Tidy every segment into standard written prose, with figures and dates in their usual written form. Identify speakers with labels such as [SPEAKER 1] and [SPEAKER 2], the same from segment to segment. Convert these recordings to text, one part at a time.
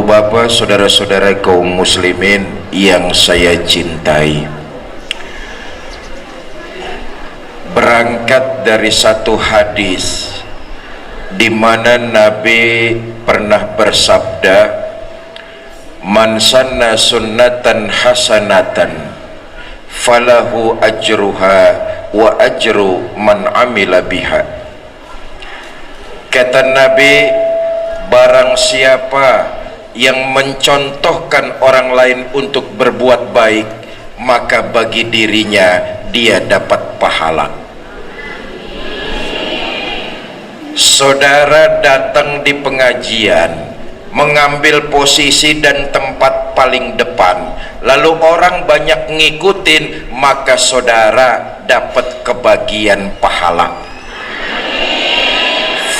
[SPEAKER 1] Ibu bapak, saudara-saudara kaum muslimin yang saya cintai, berangkat dari satu hadis di mana Nabi pernah bersabda, man sanna sunnatan hasanatan falahu ajruha wa ajru man amila biha. Kata Nabi, barang siapa yang mencontohkan orang lain untuk berbuat baik, maka bagi dirinya dia dapat pahala. Saudara datang di pengajian, mengambil posisi dan tempat paling depan, lalu orang banyak ngikutin, maka saudara dapat kebagian pahala.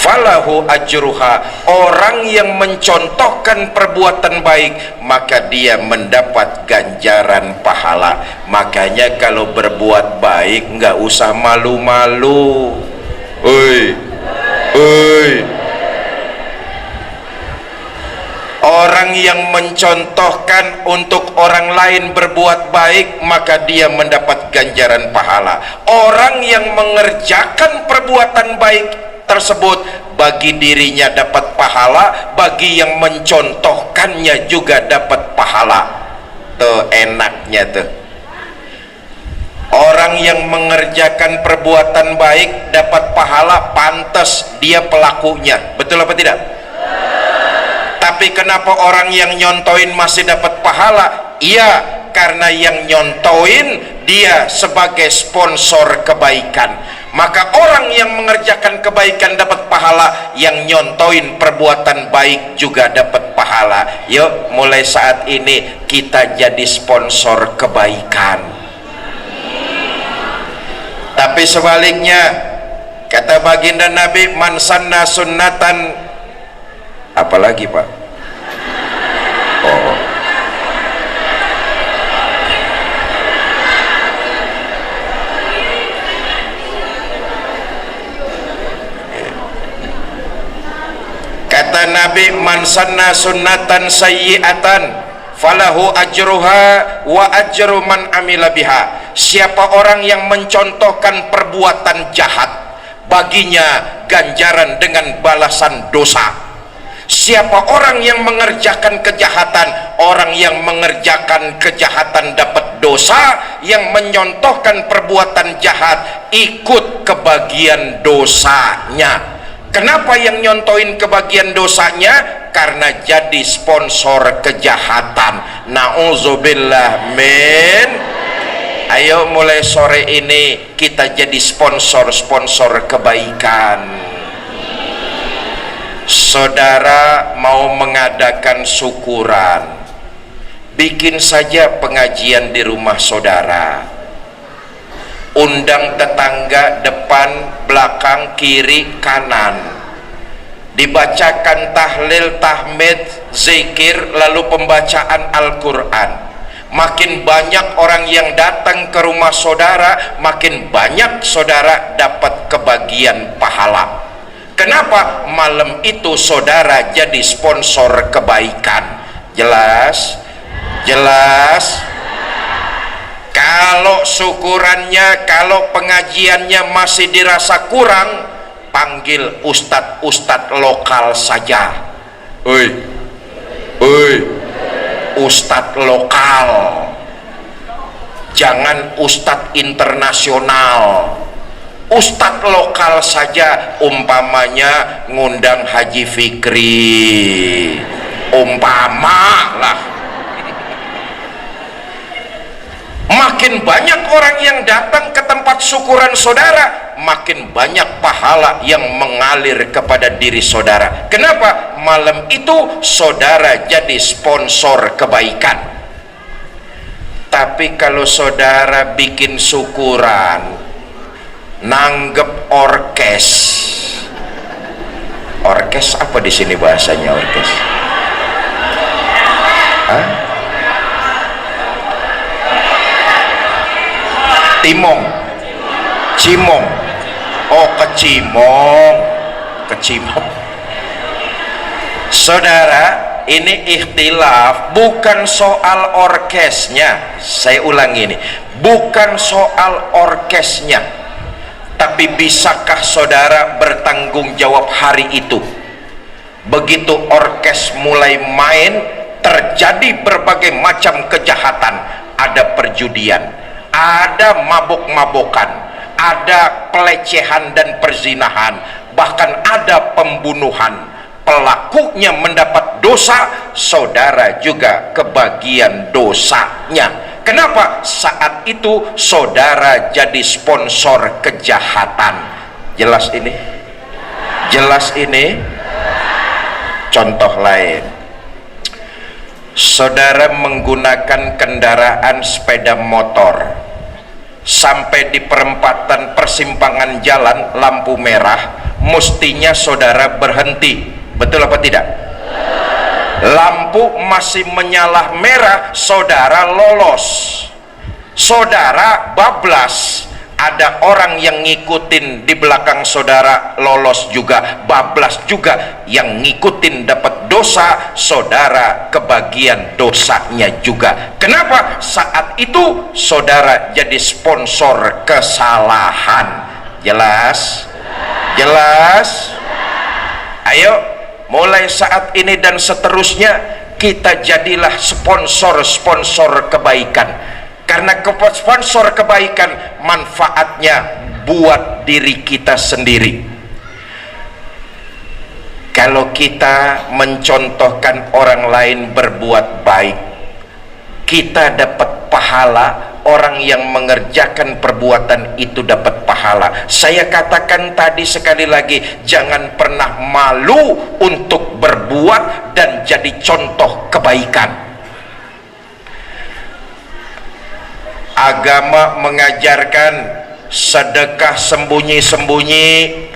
[SPEAKER 1] Falahu ajruha, orang yang mencontohkan perbuatan baik maka dia mendapat ganjaran pahala. Makanya kalau berbuat baik nggak usah malu-malu. Orang yang mencontohkan untuk orang lain berbuat baik maka dia mendapat ganjaran pahala. Orang yang mengerjakan perbuatan baik tersebut bagi dirinya dapat pahala, bagi yang mencontohkannya juga dapat pahala. Tuh enaknya tuh. Orang yang mengerjakan perbuatan baik dapat pahala, pantas dia pelakunya. Betul apa tidak? Tapi kenapa orang yang nyontoin masih dapat pahala? Iya, karena yang nyontoin dia sebagai sponsor kebaikan. Maka orang yang mengerjakan kebaikan dapat pahala, yang nyontoin perbuatan baik juga dapat pahala. Yuk, mulai saat ini kita jadi sponsor kebaikan. Tapi sebaliknya, kata baginda Nabi, man sanna sunnatan, apalagi Pak? Oh, kata Nabi, man sanna sunnatan sayyi'atan falahu ajruha wa ajru man amila biha. Siapa orang yang mencontohkan perbuatan jahat, baginya ganjaran dengan balasan dosa. Siapa orang yang mengerjakan kejahatan, orang yang mengerjakan kejahatan dapat dosa, yang menyontohkan perbuatan jahat ikut kebagian dosanya. Kenapa yang nyontoin kebagian dosanya? Karena jadi sponsor kejahatan. Na'udzubillah min. Ayo mulai sore ini kita jadi sponsor kebaikan. Saudara mau mengadakan syukuran, bikin saja pengajian di rumah saudara. Undang tetangga depan, belakang, kiri, kanan. Dibacakan tahlil, tahmid, zikir, lalu pembacaan Al-Quran. Makin banyak orang yang datang ke rumah saudara, makin banyak saudara dapat kebagian pahala. Kenapa? Malam itu saudara jadi sponsor kebaikan. Jelas? Jelas? Kalau syukurannya, kalau pengajiannya masih dirasa kurang, panggil ustadz lokal saja. Ustadz lokal, jangan ustadz internasional. Ustadz lokal saja, umpamanya ngundang Haji Fikri, umpama lah. Makin banyak orang yang datang ke tempat syukuran saudara, makin banyak pahala yang mengalir kepada diri saudara. Kenapa? Malam itu saudara jadi sponsor kebaikan. Tapi kalau saudara bikin syukuran, nanggep orkes. Orkes apa di sini bahasanya orkes? Hah? Timong, cimong. Oh, kecimong. Saudara, ini ikhtilaf, bukan soal orkesnya. Saya ulangi ini, bukan soal orkesnya, tapi bisakah saudara bertanggung jawab hari itu? Begitu orkes mulai main, terjadi berbagai macam kejahatan. Ada perjudian, ada mabuk-mabukan, ada pelecehan dan perzinahan, bahkan ada pembunuhan. Pelakunya mendapat dosa, saudara juga kebagian dosanya. Kenapa? Saat itu saudara jadi sponsor kejahatan. Jelas ini? Jelas ini? Contoh lain, saudara menggunakan kendaraan sepeda motor, sampai di perempatan persimpangan jalan lampu merah, mestinya saudara berhenti. Betul apa tidak? Lampu masih menyala merah, saudara lolos, saudara bablas. Ada orang yang ngikutin di belakang saudara, lolos juga, bablas juga. Yang ngikutin dapat dosa, saudara kebagian dosanya juga. Kenapa? Saat itu saudara jadi sponsor kesalahan. Jelas? Jelas? Ayo, mulai saat ini dan seterusnya kita jadilah sponsor-sponsor kebaikan. Karena sponsor kebaikan manfaatnya buat diri kita sendiri. Kalau kita mencontohkan orang lain berbuat baik, kita dapat pahala. Orang yang mengerjakan perbuatan itu dapat pahala. Saya katakan tadi sekali lagi, jangan pernah malu untuk berbuat dan jadi contoh kebaikan. Agama mengajarkan sedekah sembunyi-sembunyi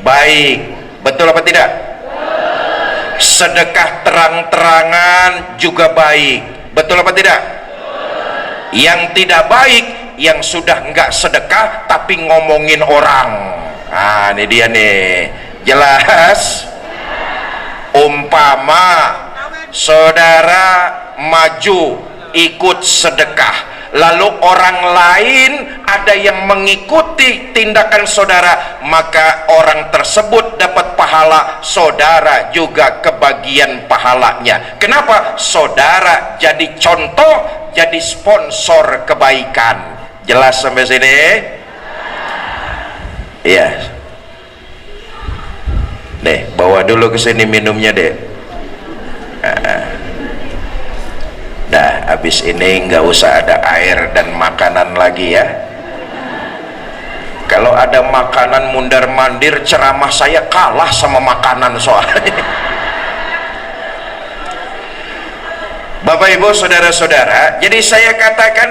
[SPEAKER 1] baik. Betul apa tidak? Sedekah terang-terangan juga baik. Betul apa tidak? Yang tidak baik, yang sudah enggak sedekah tapi ngomongin orang. Nah, ini dia nih. Jelas? Umpama saudara maju ikut sedekah, lalu orang lain ada yang mengikuti tindakan saudara, maka orang tersebut dapat pahala, saudara juga kebagian pahalanya. Kenapa? Saudara jadi contoh, jadi sponsor kebaikan. Jelas sampai sini? Iya. Deh, bawa dulu ke sini minumnya deh. Dah, habis ini nggak usah ada air dan makanan lagi ya. Kalau ada makanan mundar-mandir, ceramah saya kalah sama makanan soalnya. Bapak Ibu saudara-saudara, jadi saya katakan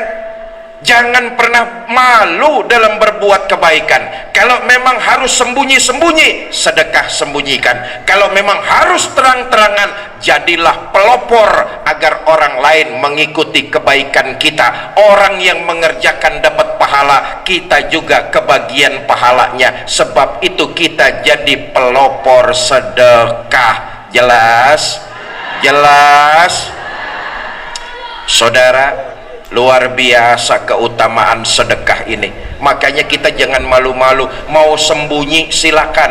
[SPEAKER 1] jangan pernah malu dalam berbuat kebaikan. Kalau memang harus sembunyi-sembunyi, sedekah sembunyikan. Kalau memang harus terang-terangan, jadilah pelopor agar orang lain mengikuti kebaikan kita. Orang yang mengerjakan dapat pahala, kita juga kebagian pahalanya. Sebab itu kita jadi pelopor sedekah. Jelas? Jelas? Saudara, luar biasa keutamaan sedekah ini. Makanya kita jangan malu-malu. Mau sembunyi silakan,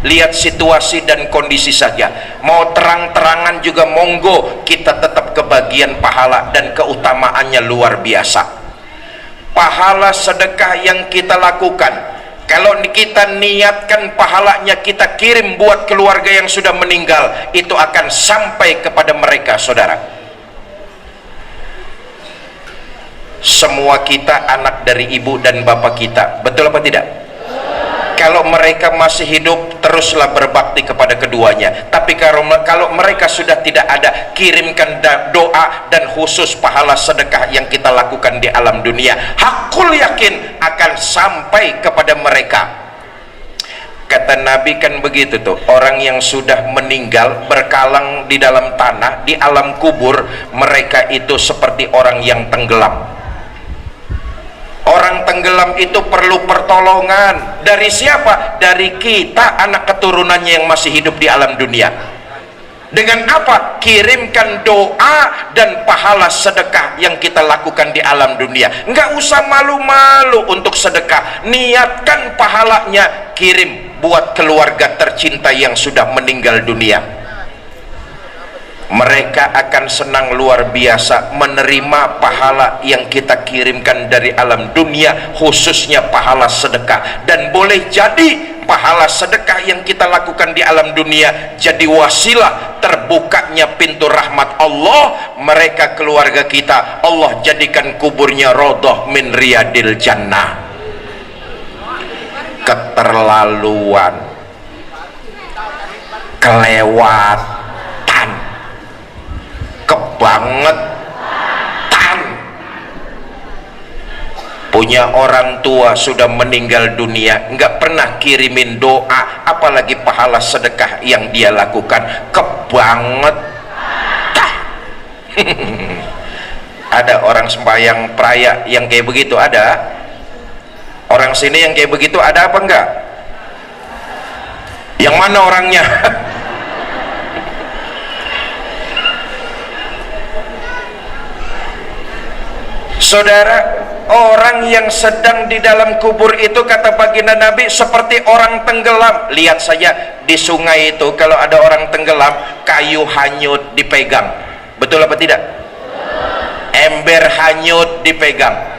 [SPEAKER 1] lihat situasi dan kondisi saja. Mau terang-terangan juga monggo, kita tetap kebagian pahala dan keutamaannya luar biasa. Pahala sedekah yang kita lakukan, kalau kita niatkan pahalanya kita kirim buat keluarga yang sudah meninggal, itu akan sampai kepada mereka. Saudara, semua kita anak dari ibu dan bapak kita, betul apa tidak? Kalau mereka masih hidup, teruslah berbakti kepada keduanya. Tapi kalau mereka sudah tidak ada, kirimkan doa dan khusus pahala sedekah yang kita lakukan di alam dunia. Hakul yakin akan sampai kepada mereka. Kata Nabi kan begitu tuh, orang yang sudah meninggal berkalang di dalam tanah, di alam kubur, mereka itu seperti orang yang tenggelam. Orang tenggelam itu perlu pertolongan dari siapa? Dari kita, anak keturunannya yang masih hidup di alam dunia. Dengan apa? Kirimkan doa dan pahala sedekah yang kita lakukan di alam dunia. Enggak usah malu-malu untuk sedekah. Niatkan pahalanya, kirim buat keluarga tercinta yang sudah meninggal dunia. Mereka akan senang luar biasa menerima pahala yang kita kirimkan dari alam dunia, khususnya pahala sedekah. Dan boleh jadi pahala sedekah yang kita lakukan di alam dunia jadi wasilah terbukanya pintu rahmat Allah. Mereka keluarga kita, Allah jadikan kuburnya rodhoh min riyadil jannah. Keterlaluan, kelewatan, kebangetan. Punya orang tua sudah meninggal dunia, nggak pernah kirimin doa, apalagi pahala sedekah yang dia lakukan. Kebangetan. Ada orang sembahyang peraya yang kayak begitu? Ada? Orang sini yang kayak begitu ada apa enggak? Yang mana orangnya? Saudara, orang yang sedang di dalam kubur itu, kata baginda Nabi, seperti orang tenggelam. Lihat saja di sungai itu, kalau ada orang tenggelam, kayu hanyut dipegang. Betul apa tidak? Ember hanyut dipegang.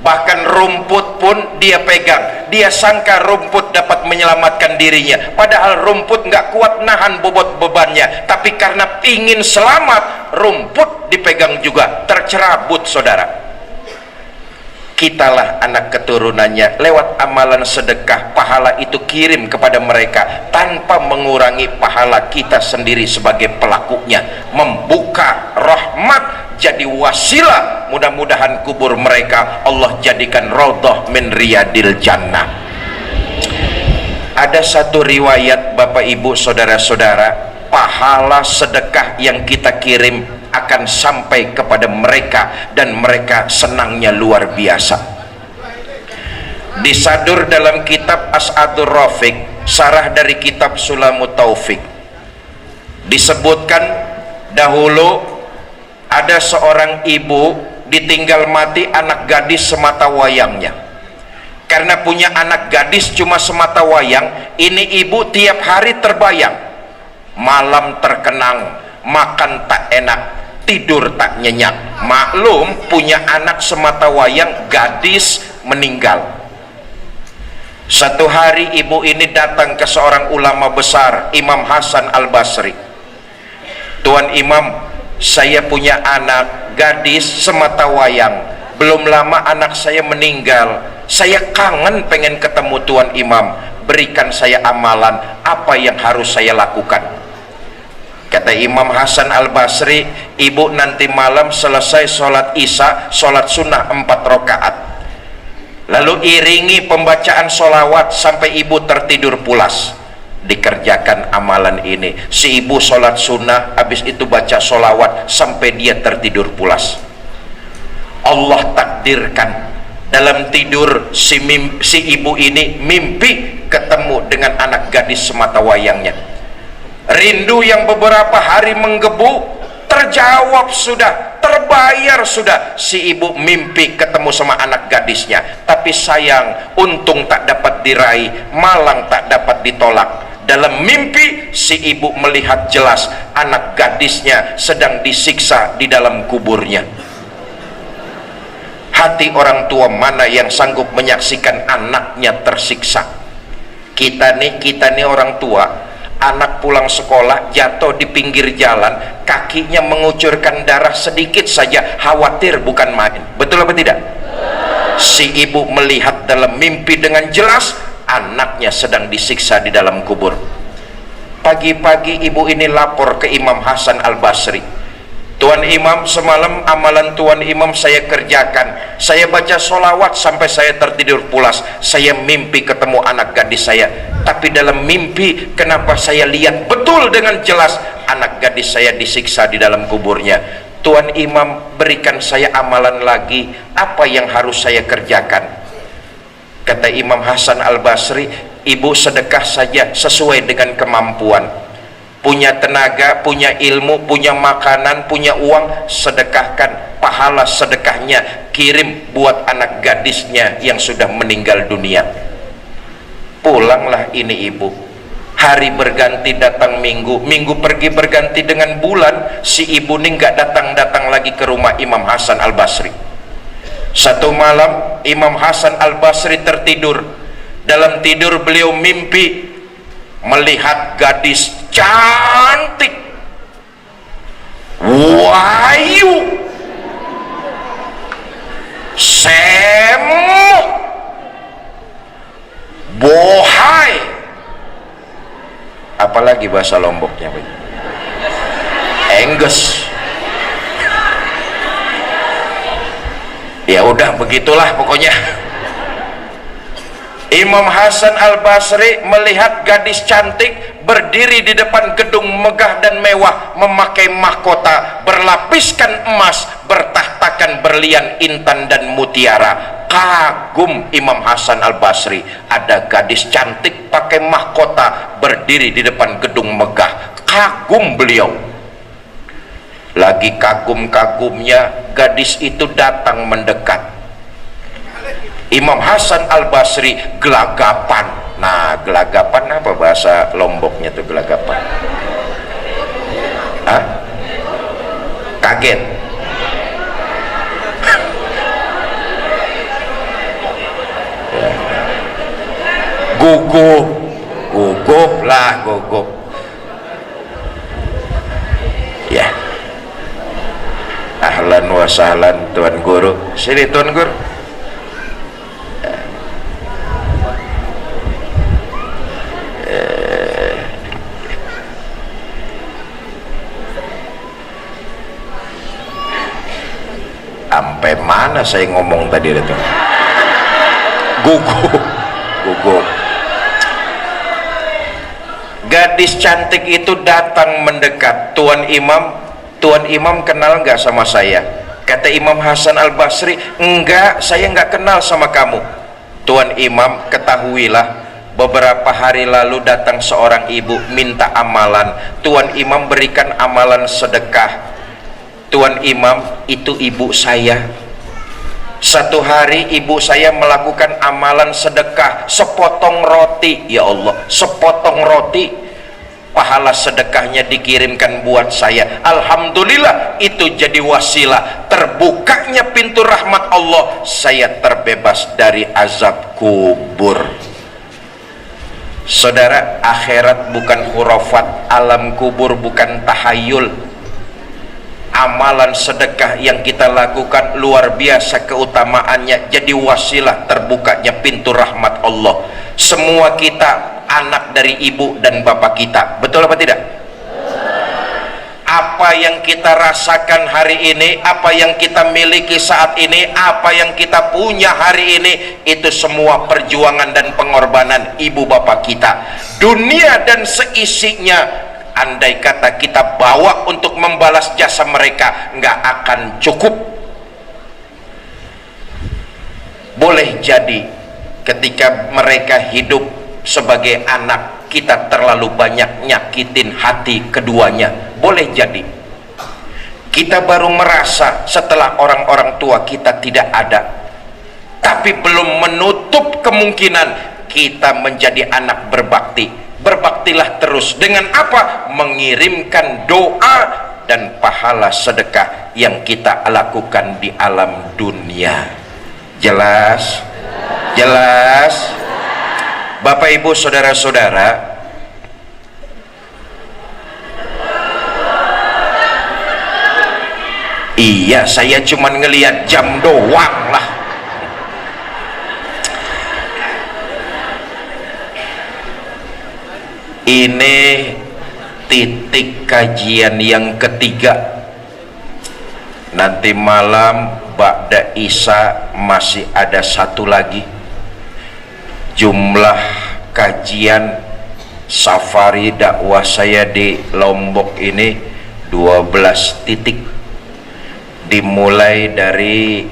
[SPEAKER 1] Bahkan rumput pun dia pegang. Dia sangka rumput dapat menyelamatkan dirinya, padahal rumput nggak kuat nahan bobot bebannya. Tapi karena ingin selamat, rumput dipegang juga, tercerabut. Saudara, kitalah anak keturunannya, lewat amalan sedekah, pahala itu kirim kepada mereka tanpa mengurangi pahala kita sendiri sebagai pelakunya. Membuka rahmat, jadi wasilah, mudah-mudahan kubur mereka Allah jadikan rodhoh min riyadil jannah. Ada satu riwayat, Bapak Ibu saudara-saudara, pahala sedekah yang kita kirim akan sampai kepada mereka dan mereka senangnya luar biasa. Disadur dalam kitab As'adur Rafiq, sarah dari kitab Sulamut Taufik, disebutkan dahulu ada seorang ibu ditinggal mati anak gadis semata wayangnya. Karena punya anak gadis cuma semata wayang, ini ibu tiap hari terbayang, malam terkenang, makan tak enak, tidur tak nyenyak. Maklum, punya anak semata wayang, gadis meninggal. Satu hari ibu ini datang ke seorang ulama besar, Imam Hasan Al-Basri. Tuan Imam, saya punya anak gadis semata wayang, belum lama anak saya meninggal, saya kangen pengen ketemu Tuan Imam, berikan saya amalan, apa yang harus saya lakukan? Kata Imam Hasan Al-Basri, ibu nanti malam selesai sholat isya, sholat sunnah 4 rakaat, lalu iringi pembacaan sholawat sampai ibu tertidur pulas. Dikerjakan amalan ini. Si ibu sholat sunnah, habis itu baca sholawat sampai dia tertidur pulas. Allah takdirkan dalam tidur si ibu ini mimpi ketemu dengan anak gadis semata wayangnya. Rindu yang beberapa hari menggebu terjawab sudah, terbayar sudah. Si ibu mimpi ketemu sama anak gadisnya, tapi sayang, untung tak dapat diraih, malang tak dapat ditolak. Dalam mimpi si ibu melihat jelas anak gadisnya sedang disiksa di dalam kuburnya. Hati orang tua mana yang sanggup menyaksikan anaknya tersiksa? Kita nih orang tua, anak pulang sekolah jatuh di pinggir jalan, kakinya mengucurkan darah sedikit saja, khawatir bukan main. Betul apa tidak? Si ibu melihat dalam mimpi dengan jelas anaknya sedang disiksa di dalam kubur. Pagi-pagi ibu ini lapor ke Imam Hasan Al-Basri, Tuan Imam, semalam amalan Tuan Imam saya kerjakan, saya baca sholawat sampai saya tertidur pulas, saya mimpi ketemu anak gadis saya, tapi dalam mimpi kenapa saya lihat betul dengan jelas anak gadis saya disiksa di dalam kuburnya. Tuan Imam, berikan saya amalan lagi, apa yang harus saya kerjakan? Kata Imam Hasan Al-Basri, ibu sedekah saja sesuai dengan kemampuan. punya tenaga, punya ilmu, punya makanan, punya uang, sedekahkan. Pahala sedekahnya kirim buat anak gadisnya yang sudah meninggal dunia. Pulanglah ini ibu, hari berganti datang minggu, minggu pergi berganti dengan bulan, si ibu ini nggak datang-datang lagi ke rumah Imam Hasan Al-Basri. Satu malam Imam Hasan Al-Basri tertidur. Dalam tidur beliau mimpi melihat gadis cantik, wahyu, semu, bohai, apalagi bahasa Lomboknya, engges. Ya udah begitulah pokoknya. Imam Hasan Al-Basri melihat gadis cantik berdiri di depan gedung megah dan mewah, memakai mahkota berlapiskan emas, bertahtakan berlian intan dan mutiara. Kagum Imam Hasan Al-Basri, ada gadis cantik pakai mahkota berdiri di depan gedung megah. Kagum beliau. Lagi kagum-kagumnya, gadis itu datang mendekat. Imam Hasan Al-Basri gelagapan. Nah, gelagapan apa bahasa Lomboknya tuh gelagapan? Hah? Kaget. Gugup. Gugup lah, gugup. Ya. Ahlan wa sahlan Tuan Guru. Sini Tuan Guru. Sampai mana saya ngomong tadi itu? Gugup, gugup. Gadis cantik itu datang mendekat. Tuan Imam kenal nggak sama saya? Kata Imam Hasan Al-Basri, enggak, saya nggak kenal sama kamu. Tuan Imam, ketahuilah, beberapa hari lalu datang seorang ibu minta amalan. Tuan Imam berikan amalan sedekah. Tuan Imam, itu ibu saya. Satu hari ibu saya melakukan amalan sedekah sepotong roti. Ya Allah, sepotong roti, pahala sedekahnya dikirimkan buat saya. Alhamdulillah, itu jadi wasilah terbukanya pintu rahmat Allah. Saya terbebas dari azab kubur. Saudara, akhirat bukan khurafat, alam kubur bukan tahayul. Amalan sedekah yang kita lakukan luar biasa keutamaannya, jadi wasilah terbukanya pintu rahmat Allah. Semua kita anak dari ibu dan bapak kita, betul apa tidak? Apa yang kita rasakan hari ini, apa yang kita miliki saat ini, apa yang kita punya hari ini, itu semua perjuangan dan pengorbanan ibu bapak kita. Dunia dan seisinya, andai kata kita bawa untuk membalas jasa mereka, nggak akan cukup. Boleh jadi ketika mereka hidup sebagai anak, kita terlalu banyak nyakitin hati keduanya. Boleh jadi kita baru merasa setelah orang-orang tua kita tidak ada, tapi belum menutup kemungkinan kita menjadi anak berbakti. Berbaktilah terus dengan apa? Mengirimkan doa dan pahala sedekah yang kita lakukan di alam dunia. Jelas? Jelas? Bapak Ibu saudara-saudara, iya, saya cuman ngelihat jam doang lah. Ini titik kajian yang ketiga. Nanti malam ba'da Isya masih ada satu lagi. Jumlah kajian safari dakwah saya di Lombok ini 12 titik. Dimulai dari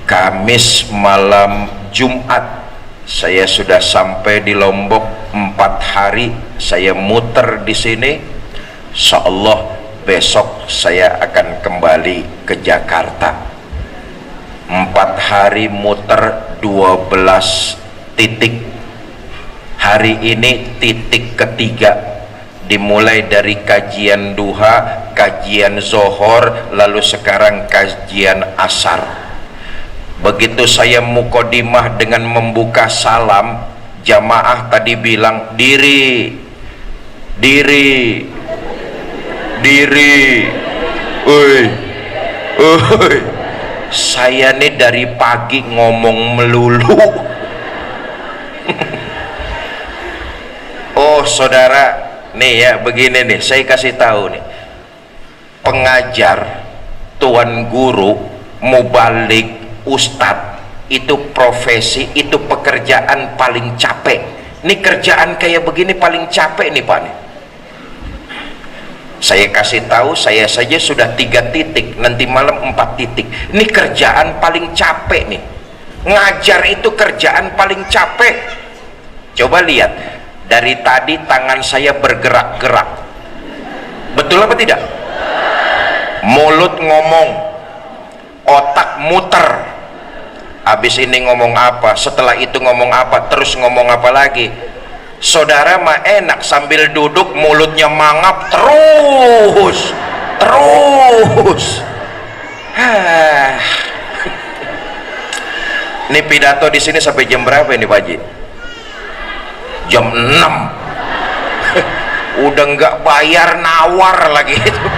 [SPEAKER 1] Kamis malam Jumat, saya sudah sampai di Lombok 4 hari. Saya muter di sini Insyaallah besok saya akan kembali ke Jakarta. 4 hari muter 12 titik. Hari ini titik ketiga, dimulai dari kajian duha, kajian zohor, lalu sekarang kajian asar. Begitu saya mukodimah dengan membuka salam, jamaah tadi bilang diri, diri, diri. Oi, oi. Saya nih dari pagi ngomong melulu. Oh saudara, nih ya begini nih, saya kasih tahu nih, pengajar, tuan guru, mubalik, ustadz, itu profesi, itu pekerjaan paling capek. Ini kerjaan kayak begini paling capek nih Pak nih. Saya kasih tahu, saya saja sudah 3 titik, nanti malam 4 titik. Ini kerjaan paling capek nih. Ngajar itu kerjaan paling capek. Coba lihat, dari tadi tangan saya bergerak-gerak. Betul apa tidak? Mulut ngomong, otak muter. Habis ini ngomong apa, setelah itu ngomong apa, terus ngomong apa lagi. Saudara mah enak, sambil duduk mulutnya mangap terus. Ini pidato di sini sampai jam berapa ini Pak Haji? Jam 6. Udah nggak bayar nawar lagi itu.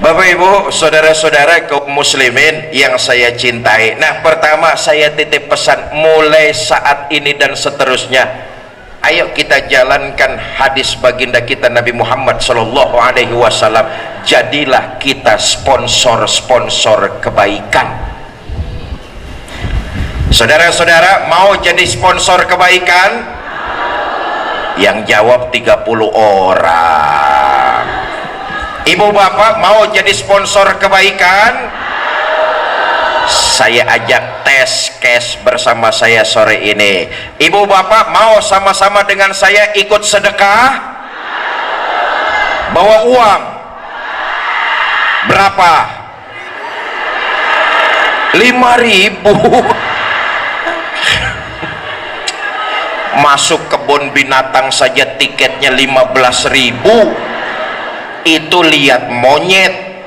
[SPEAKER 1] Bapak Ibu, saudara-saudara kaum muslimin yang saya cintai. Nah, pertama saya titip pesan mulai saat ini dan seterusnya. Ayo kita jalankan hadis baginda kita Nabi Muhammad sallallahu alaihi wasallam. Jadilah kita sponsor-sponsor kebaikan. Saudara-saudara mau jadi sponsor kebaikan? Yang jawab 30 orang. Ibu bapak mau jadi sponsor kebaikan? Saya ajak tes cash bersama saya sore ini. Ibu bapak mau sama-sama dengan saya ikut sedekah? Bawa uang berapa? 5.000. Masuk kebun binatang saja tiketnya 15.000. Itu lihat monyet,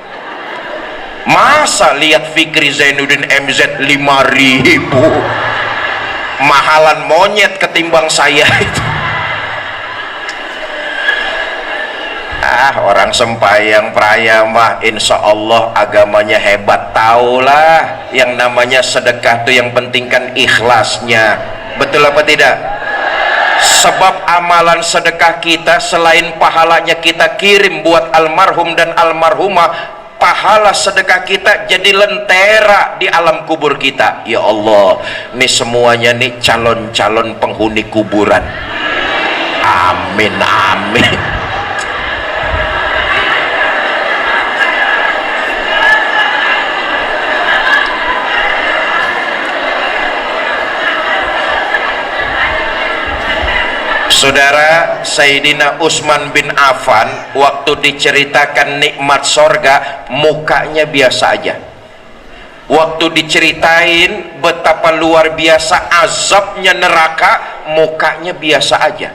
[SPEAKER 1] masa lihat Fikri Zainuddin MZ 5.000. Mahalan monyet ketimbang saya itu. Orang sempayang peraya mah insya Allah agamanya hebat. Taulah yang namanya sedekah tuh yang penting kan ikhlasnya. Betul apa tidak? Sebab amalan sedekah kita selain pahalanya kita kirim buat almarhum dan almarhumah, pahala sedekah kita jadi lentera di alam kubur kita. Ya Allah, ini semuanya nih calon-calon penghuni kuburan. Amin, amin. Saudara, Sayyidina Utsman bin Affan waktu diceritakan nikmat sorga, mukanya biasa aja. Waktu diceritain betapa luar biasa azabnya neraka, mukanya biasa aja.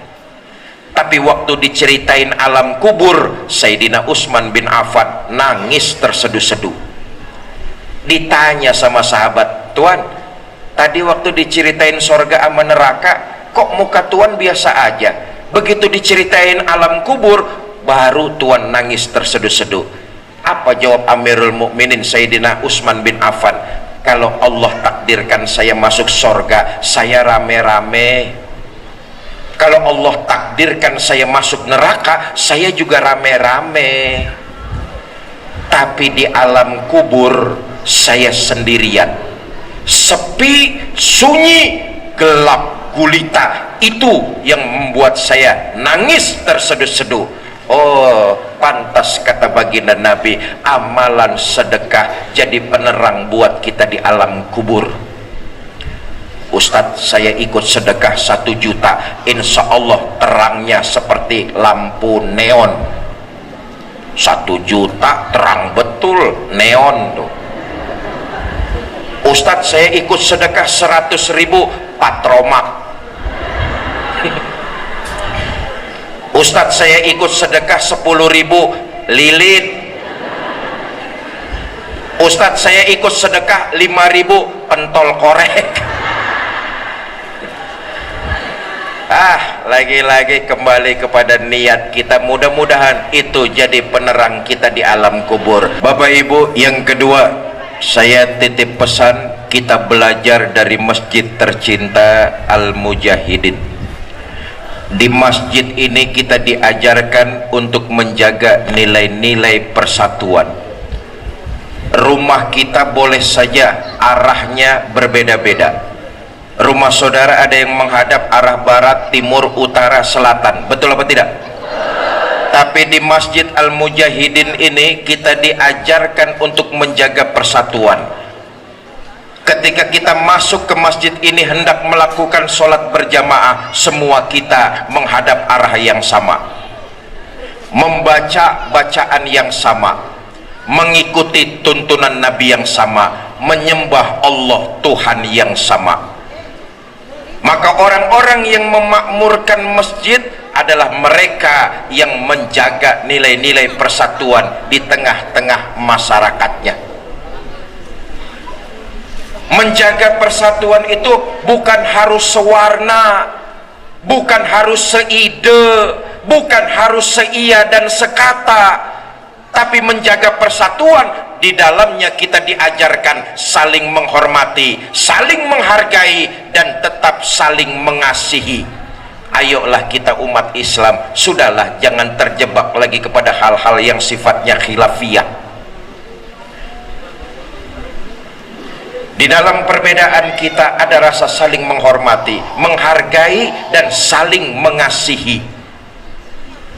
[SPEAKER 1] Tapi waktu diceritain alam kubur, Sayyidina Utsman bin Affan nangis terseduh-seduh. Ditanya sama sahabat, "Tuan, tadi waktu diceritain sorga sama neraka, kok muka Tuan biasa aja? Begitu diceritain alam kubur, baru Tuan nangis terseduh-seduh." Apa jawab Amirul Mukminin Sayyidina Utsman bin Affan? "Kalau Allah takdirkan saya masuk sorga, saya rame-rame. Kalau Allah takdirkan saya masuk neraka, saya juga rame-rame. Tapi di alam kubur, saya sendirian. Sepi, sunyi, gelap gulita. Itu yang membuat saya nangis terseduh-seduh." Oh, pantas kata baginda Nabi, amalan sedekah jadi penerang buat kita di alam kubur. Ustadz, saya ikut sedekah 1 juta, insya Allah terangnya seperti lampu neon. 1 juta terang betul, neon tuh. Ustadz, saya ikut sedekah 100.000, patromak. Ustadz, saya ikut sedekah 10.000, lilin. Ustadz, saya ikut sedekah 5.000, pentol korek. Lagi-lagi kembali kepada niat kita. Mudah-mudahan itu jadi penerang kita di alam kubur. Bapak Ibu, yang kedua, saya titip pesan, kita belajar dari masjid tercinta Al-Mujahidin. Di masjid ini kita diajarkan untuk menjaga nilai-nilai persatuan. Rumah kita boleh saja arahnya berbeda-beda. Rumah saudara ada yang menghadap arah barat, timur, utara, selatan, betul apa tidak? Tapi di Masjid Al-Mujahidin ini kita diajarkan untuk menjaga persatuan. Ketika kita masuk ke masjid ini hendak melakukan sholat berjamaah, semua kita menghadap arah yang sama, membaca bacaan yang sama, mengikuti tuntunan Nabi yang sama, menyembah Allah Tuhan yang sama. Maka orang-orang yang memakmurkan masjid adalah mereka yang menjaga nilai-nilai persatuan di tengah-tengah masyarakatnya. Menjaga persatuan itu bukan harus sewarna, bukan harus seide, bukan harus seia dan sekata, tapi menjaga persatuan di dalamnya kita diajarkan saling menghormati, saling menghargai, dan tetap saling mengasihi. Ayolah kita umat Islam, sudahlah jangan terjebak lagi kepada hal-hal yang sifatnya khilafiyah. Di dalam perbedaan kita ada rasa saling menghormati, menghargai, dan saling mengasihi.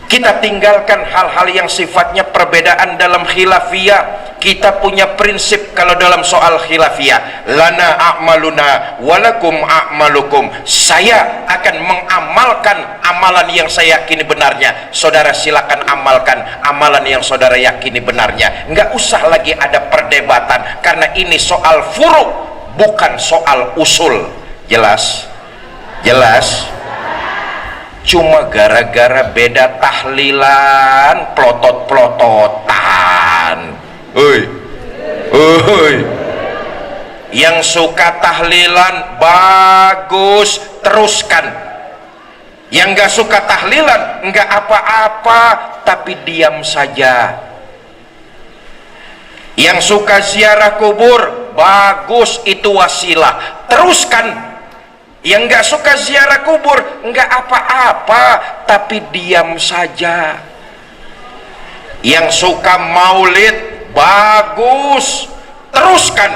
[SPEAKER 1] Kita tinggalkan hal-hal yang sifatnya perbedaan dalam khilafiyah. Kita punya prinsip kalau dalam soal khilafiyah, lana a'maluna walakum a'malukum. Saya akan mengamalkan amalan yang saya yakini benarnya, saudara silakan amalkan amalan yang saudara yakini benarnya. Nggak usah lagi ada perdebatan, karena ini soal furu', bukan soal usul. Jelas? Jelas? Cuma gara-gara beda tahlilan, plotot-plototan. Yang suka tahlilan bagus, teruskan. Yang gak suka tahlilan nggak apa-apa, tapi diam saja. Yang suka ziarah kubur bagus, itu wasilah, teruskan. Yang nggak suka ziarah kubur nggak apa-apa, tapi diam saja. Yang suka maulid bagus, teruskan.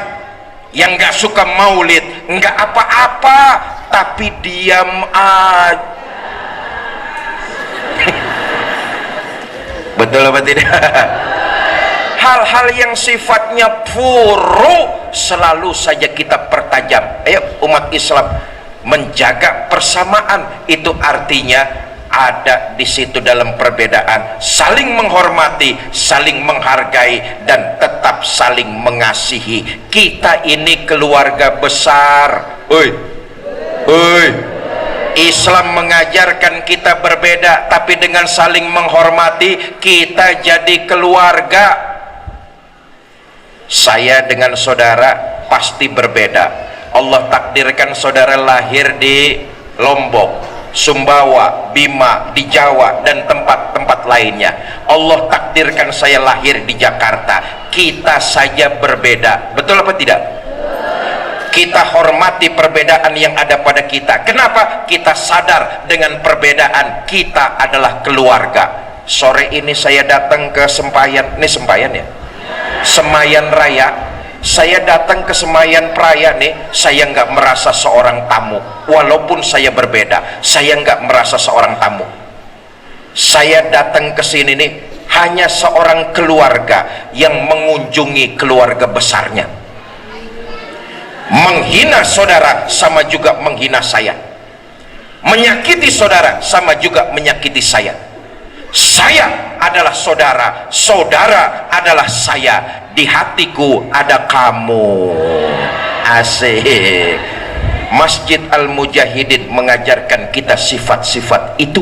[SPEAKER 1] Yang nggak suka maulid nggak apa-apa, tapi diam aja. Betul apa tidak? Hal-hal yang sifatnya furu selalu saja kita pertajam. Ayo umat Islam, menjaga persamaan itu artinya ada di situ dalam perbedaan, saling menghormati, saling menghargai, dan tetap saling mengasihi. Kita ini keluarga besar. Islam mengajarkan kita berbeda, tapi dengan saling menghormati kita jadi keluarga. Saya dengan saudara pasti berbeda. Allah takdirkan saudara lahir di Lombok, Sumbawa, Bima, di Jawa, dan tempat-tempat lainnya. Allah takdirkan saya lahir di Jakarta. Kita saja berbeda, betul apa tidak? Kita hormati perbedaan yang ada pada kita. Kenapa? Kita sadar dengan perbedaan kita adalah keluarga. Sore ini saya datang ke Sempayan, ini Sempayan ya? Semayan Raya. Saya datang ke Semayan Praya nih, saya nggak merasa seorang tamu. Walaupun saya berbeda, saya nggak merasa seorang tamu. Saya datang ke sini nih hanya seorang keluarga yang mengunjungi keluarga besarnya. menghina saudara sama juga menghina saya, menyakiti saudara sama juga menyakiti saya. Saya adalah saudara, saudara adalah saya, di hatiku ada kamu. Asik. Masjid Al-Mujahidin mengajarkan kita sifat-sifat itu,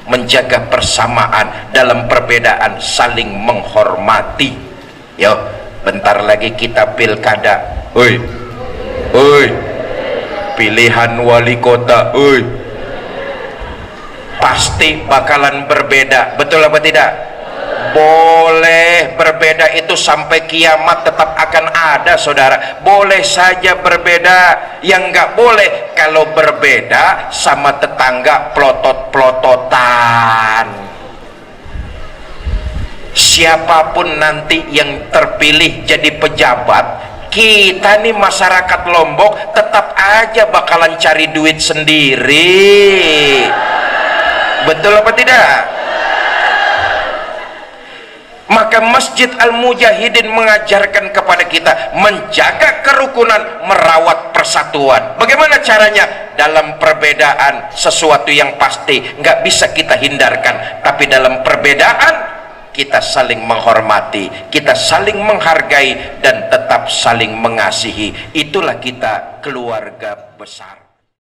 [SPEAKER 1] menjaga persamaan dalam perbedaan, saling menghormati. Yo, bentar lagi kita pilkada. Oi, pilihan wali kota, pasti bakalan berbeda, betul apa tidak? Boleh berbeda itu sampai kiamat tetap akan ada saudara, boleh saja berbeda. Yang nggak boleh kalau berbeda sama tetangga pelotot-pelototan. Siapapun nanti yang terpilih jadi pejabat, kita nih masyarakat Lombok tetap aja bakalan cari duit sendiri, betul apa tidak? Maka Masjid Al-Mujahidin mengajarkan kepada kita menjaga kerukunan, merawat persatuan. Bagaimana caranya? Dalam perbedaan sesuatu yang pasti nggak bisa kita hindarkan, tapi dalam perbedaan kita saling menghormati, kita saling menghargai, dan tetap saling mengasihi. Itulah kita keluarga besar.